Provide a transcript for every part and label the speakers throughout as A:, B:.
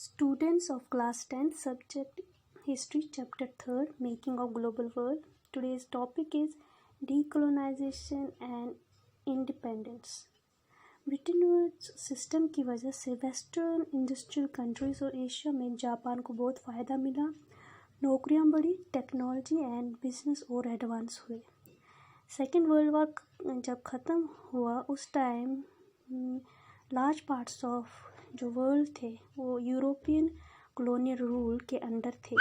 A: Students of class 10 subject history chapter 3rd making of global world. Today's topic is decolonization and independence. Bretton Woods system की वजह से western industrial countries और Asia में Japan को बहुत फ़ायदा मिला। नौकरियां बढ़ी, टेक्नोलॉजी एंड बिजनेस और एडवांस हुए। सेकेंड वर्ल्ड वॉर जब ख़त्म हुआ उस टाइम लार्ज पार्ट्स ऑफ जो वर्ल्ड थे वो यूरोपियन कॉलोनियल रूल के अंडर थे,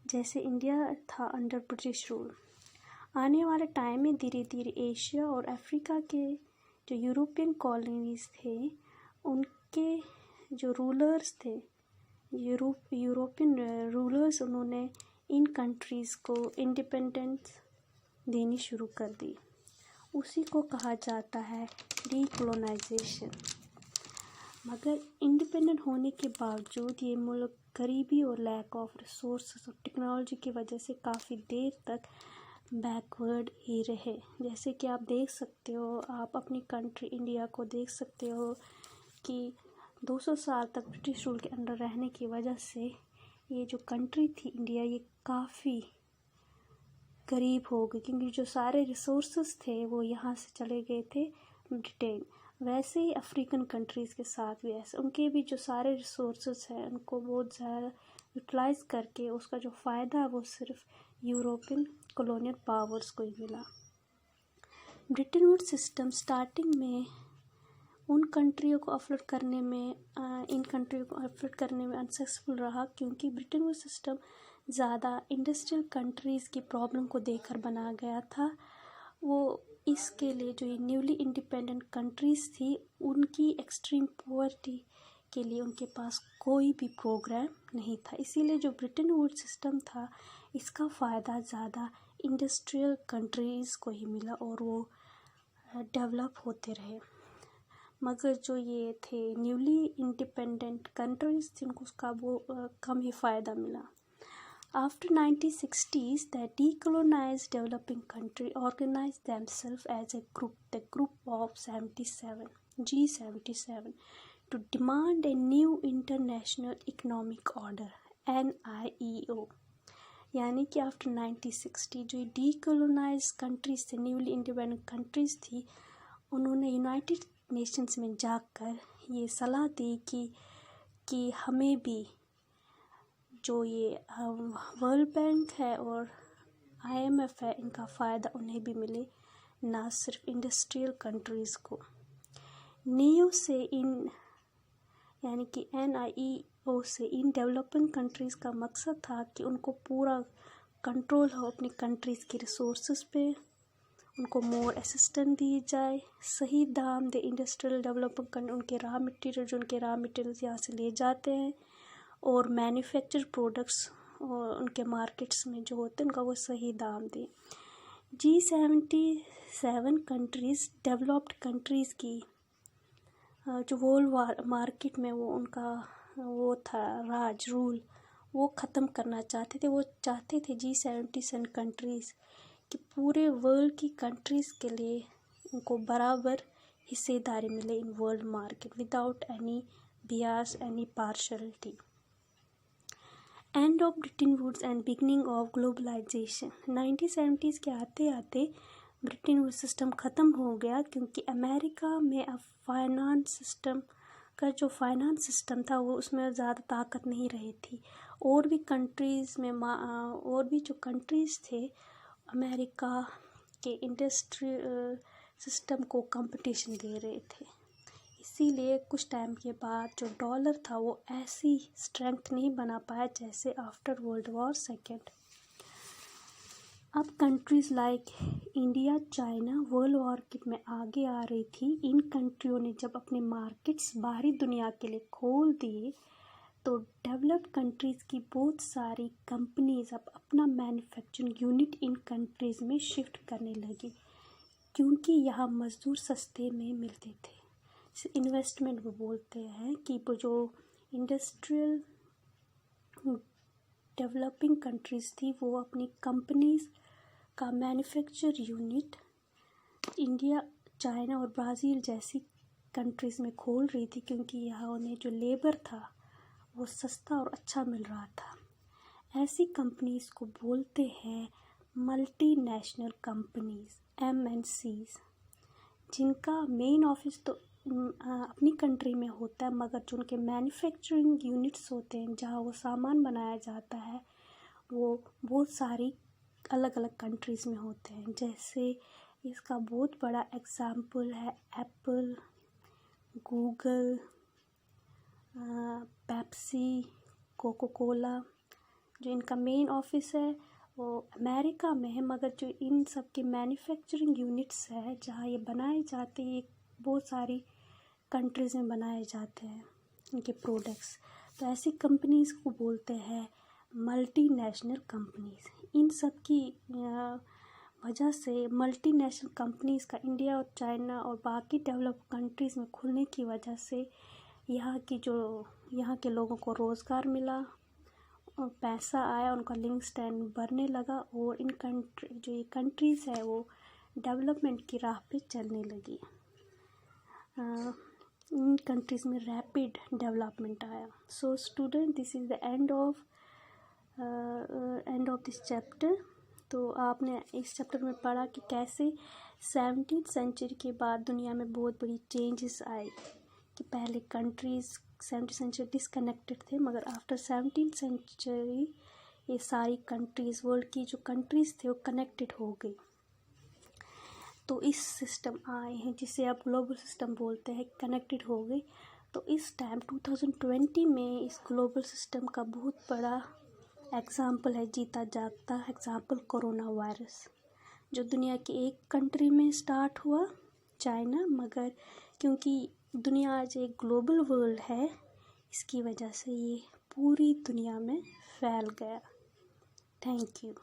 A: जैसे इंडिया था अंडर ब्रिटिश रूल। आने वाले टाइम में धीरे धीरे एशिया और अफ्रीका के जो यूरोपियन कॉलोनीज थे उनके जो रूलर्स थे, यूरोपियन रूलर्स, उन्होंने इन कंट्रीज़ को इंडिपेंडेंस देनी शुरू कर दी। उसी को कहा जाता है डीकोलोनाइजेशन। मगर इंडिपेंडेंट होने के बावजूद ये मुल्क गरीबी और लैक ऑफ रिसोर्सेज और टेक्नोलॉजी की वजह से काफ़ी देर तक बैकवर्ड ही रहे। जैसे कि आप देख सकते हो, आप अपनी कंट्री इंडिया को देख सकते हो कि 200 साल तक ब्रिटिश रूल के अंडर रहने की वजह से ये जो कंट्री थी इंडिया, ये काफ़ी गरीब हो गई, क्योंकि जो सारे रिसोर्सेज थे वो यहाँ से चले गए थे ब्रिटेन। वैसे ही अफ्रीकन कंट्रीज़ के साथ भी ऐसे, उनके भी जो सारे रिसोर्सेज हैं उनको बहुत ज़्यादा यूटिलाइज़ करके उसका जो फ़ायदा है वो सिर्फ यूरोपियन कॉलोनियल पावर्स को ही मिला। ब्रिटेन वुड्स सिस्टम स्टार्टिंग में इन कंट्रियों को अफोर्ड करने में अनसक्सेसफुल रहा, क्योंकि ब्रिटेन वुड्स सिस्टम ज़्यादा इंडस्ट्रियल कंट्रीज़ की प्रॉब्लम को देखकर बना गया था। वो इसके लिए जो ये न्यूली इंडिपेंडेंट कंट्रीज़ थी उनकी एक्सट्रीम पॉवर्टी के लिए उनके पास कोई भी प्रोग्राम नहीं था। इसीलिए जो ब्रिटेन वुड्स सिस्टम था इसका फ़ायदा ज़्यादा इंडस्ट्रियल कंट्रीज़ को ही मिला और वो डेवलप होते रहे। मगर जो ये थे न्यूली इंडिपेंडेंट कंट्रीज़ थी उनको उसका वो कम ही फ़ायदा मिला। After 1960s, the decolonized developing country organized themselves as a group, the Group of 77, G77, to demand a new international economic order, NIEO. यानी कि आफ्टर 1960 जो डीकोलोनाइज कंट्रीज थे, न्यूली इंडिपेंडेंट कंट्रीज थी, उन्होंने यूनाइटेड नेशंस में जाकर ये सलाह दी कि हमें भी जो ये वर्ल्ड बैंक है और IMF है इनका फ़ायदा उन्हें भी मिले, ना सिर्फ इंडस्ट्रियल कंट्रीज़ को। नीओ से यानी कि NIEO से इन डेवलपिंग कंट्रीज़ का मकसद था कि उनको पूरा कंट्रोल हो अपनी कंट्रीज़ के रिसोर्सेज पे, उनको मोर असिस्टेंस दी जाए, सही दाम दे इंडस्ट्रियल डेवलपिंग कंट्री उनके रॉ मटेरियल्स यहाँ से ले जाते हैं और मैन्युफैक्चर प्रोडक्ट्स और उनके मार्केट्स में जो होते हैं उनका वो सही दाम दें। G77 कंट्रीज़ डेवलप्ड कंट्रीज़ की जो वर्ल्ड मार्केट में वो उनका वो था रूल, वो ख़त्म करना चाहते थे। वो चाहते थे G77 कंट्रीज़ कि पूरे वर्ल्ड की कंट्रीज़ के लिए उनको बराबर हिस्सेदारी मिले in world market without any bias, any partiality. End of Bretton Woods and beginning of globalisation. 1970s के आते आते ब्रिटेन वुड्स सिस्टम ख़त्म हो गया, क्योंकि अमेरिका में अब फाइनेंस सिस्टम था वो उसमें ज़्यादा ताकत नहीं रही थी। और भी कंट्रीज़ में और भी जो कंट्रीज़ थे अमेरिका के इंडस्ट्रियल सिस्टम को कंपटीशन दे रहे थे। इसीलिए कुछ टाइम के बाद जो डॉलर था वो ऐसी स्ट्रेंथ नहीं बना पाया जैसे आफ्टर वर्ल्ड वॉर सेकेंड। अब countries like India, China world market में आगे आ रही थी। इन कंट्रियों ने जब अपने मार्केट्स बाहरी दुनिया के लिए खोल दिए तो डेवलप्ड कंट्रीज़ की बहुत सारी कंपनीज अब अपना मैन्युफैक्चरिंग यूनिट इन कंट्रीज़ में शिफ्ट करने लगी, क्योंकि यहाँ मज़दूर सस्ते में मिलते थे। इन्वेस्टमेंट वो बोलते हैं कि वो जो इंडस्ट्रियल डेवलपिंग कंट्रीज़ थी वो अपनी कंपनीज़ का मैन्युफैक्चर यूनिट इंडिया, चाइना और ब्राज़ील जैसी कंट्रीज़ में खोल रही थी, क्योंकि यहाँ उन्हें जो लेबर था वो सस्ता और अच्छा मिल रहा था। ऐसी कंपनीज को बोलते हैं मल्टीनेशनल कंपनीज, MNCs, जिनका मेन ऑफिस तो अपनी कंट्री में होता है, मगर जो उनके मैन्युफैक्चरिंग यूनिट्स होते हैं जहाँ वो सामान बनाया जाता है वो बहुत सारी अलग अलग कंट्रीज़ में होते हैं। जैसे इसका बहुत बड़ा एग्ज़ाम्पल है Apple, Google, Pepsi, Coca Cola. जो इनका मेन ऑफिस है वो अमेरिका में है, मगर जो इन सब के मैन्युफैक्चरिंग यूनिट्स है जहाँ ये बनाए जाते हैं, बहुत सारी कंट्रीज़ में बनाए जाते हैं इनके प्रोडक्ट्स। तो ऐसी कंपनीज़ को बोलते हैं मल्टीनेशनल कंपनीज़। इन सब की वजह से मल्टीनेशनल कंपनीज़ का इंडिया और चाइना और बाकी डेवलप्ड कंट्रीज़ में खुलने की वजह से यहाँ के लोगों को रोज़गार मिला और पैसा आया, उनका लिंक स्टैंड बढ़ने लगा और इन कंट्रीज़ है वो डेवलपमेंट की राह पे चलने लगी। इन कंट्रीज़ में रैपिड डेवलपमेंट आया। So student, this is the end of this chapter. तो आपने इस चैप्टर में पढ़ा कि कैसे 17th सेंचुरी के बाद दुनिया में बहुत बड़ी चेंजेस आई, कि पहले कंट्रीज़ 17th सेंचुरी डिसकनेक्टेड थे, मगर आफ्टर 17th सेंचुरी ये सारी कंट्रीज़, वर्ल्ड की जो कंट्रीज़ थे वो कनेक्टेड हो गई। तो इस सिस्टम आए हैं जिसे आप ग्लोबल सिस्टम बोलते हैं, कनेक्टेड हो गई। तो इस टाइम 2020 में इस ग्लोबल सिस्टम का बहुत बड़ा एग्ज़ाम्पल है, जीता जागता एग्ज़ाम्पल, कोरोना वायरस, जो दुनिया की एक कंट्री में स्टार्ट हुआ, चाइना, मगर क्योंकि दुनिया आज एक ग्लोबल वर्ल्ड है, इसकी वजह से ये पूरी दुनिया में फैल गया। Thank you.